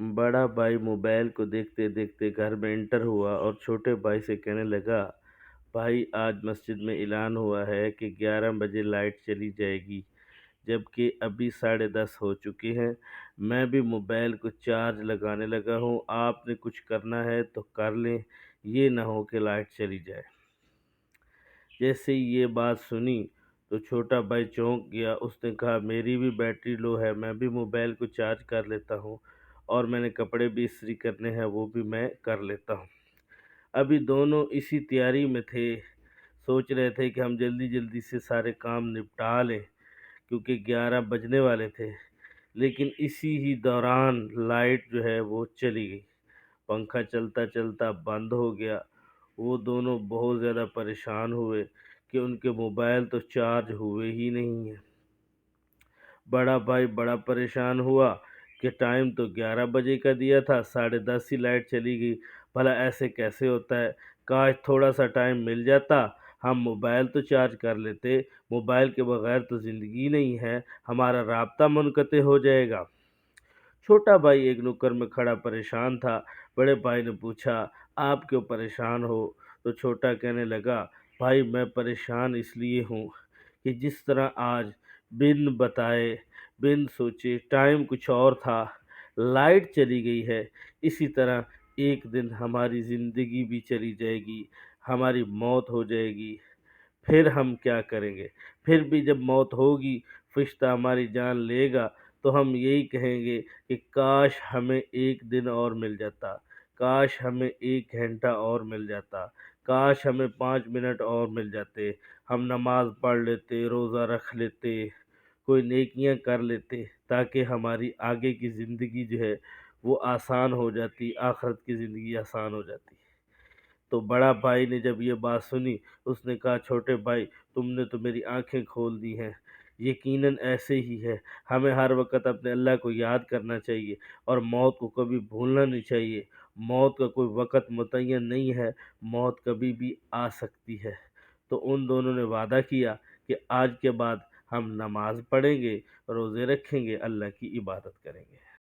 बड़ा भाई मोबाइल को देखते देखते घर में एंटर हुआ और छोटे भाई से कहने लगा, भाई आज मस्जिद में ऐलान हुआ है कि 11 बजे लाइट चली जाएगी, जबकि अभी 10:30 हो चुके हैं। मैं भी मोबाइल को चार्ज लगाने लगा हूँ, आपने कुछ करना है तो कर लें, ये ना हो कि लाइट चली जाए। जैसे ही ये बात सुनी तो छोटा भाई चौंक गया। उसने कहा, मेरी भी बैटरी लो है, मैं भी मोबाइल को चार्ज कर लेता हूँ, और मैंने कपड़े भी इस्त्री करने हैं, वो भी मैं कर लेता हूँ। अभी दोनों इसी तैयारी में थे, सोच रहे थे कि हम जल्दी जल्दी से सारे काम निपटा लें, क्योंकि 11 बजने वाले थे। लेकिन इसी ही दौरान लाइट जो है वो चली गई। पंखा चलता चलता बंद हो गया। वो दोनों बहुत ज़्यादा परेशान हुए कि उनके मोबाइल तो चार्ज हुए ही नहीं हैं। बड़ा भाई बड़ा परेशान हुआ कि टाइम तो 11 बजे का दिया था, 10:30 ही लाइट चली गई। भला ऐसे कैसे होता है? काश थोड़ा सा टाइम मिल जाता, हम मोबाइल तो चार्ज कर लेते। मोबाइल के बगैर तो ज़िंदगी नहीं है, हमारा राब्ता मुनक़ते हो जाएगा। छोटा भाई एक नुक्कड़ में खड़ा परेशान था। बड़े भाई ने पूछा, आप क्यों परेशान हो? तो छोटा कहने लगा, भाई मैं परेशान इसलिए हूँ कि जिस तरह आज बिन बताए, बिन सोचे, टाइम कुछ और था, लाइट चली गई है, इसी तरह एक दिन हमारी ज़िंदगी भी चली जाएगी, हमारी मौत हो जाएगी। फिर हम क्या करेंगे? फिर भी जब मौत होगी, फ़रिश्ता हमारी जान लेगा, तो हम यही कहेंगे कि काश हमें 1 दिन और मिल जाता, काश हमें 1 घंटा और मिल जाता, काश हमें 5 मिनट और मिल जाते, हम नमाज़ पढ़ लेते, रोज़ा रख लेते, कोई नेकियां कर लेते, ताकि हमारी आगे की ज़िंदगी जो है वो आसान हो जाती, आखिरत की ज़िंदगी आसान हो जाती। तो बड़ा भाई ने जब ये बात सुनी, उसने कहा, छोटे भाई तुमने तो मेरी आंखें खोल दी हैं। यकीनन ऐसे ही है, हमें हर वक्त अपने अल्लाह को याद करना चाहिए और मौत को कभी भूलना नहीं चाहिए। मौत का कोई वक़्त मुतय्यन नहीं है, मौत कभी भी आ सकती है। तो उन दोनों ने वादा किया कि आज के बाद हम नमाज़ पढ़ेंगे, रोज़े रखेंगे, अल्लाह की इबादत करेंगे।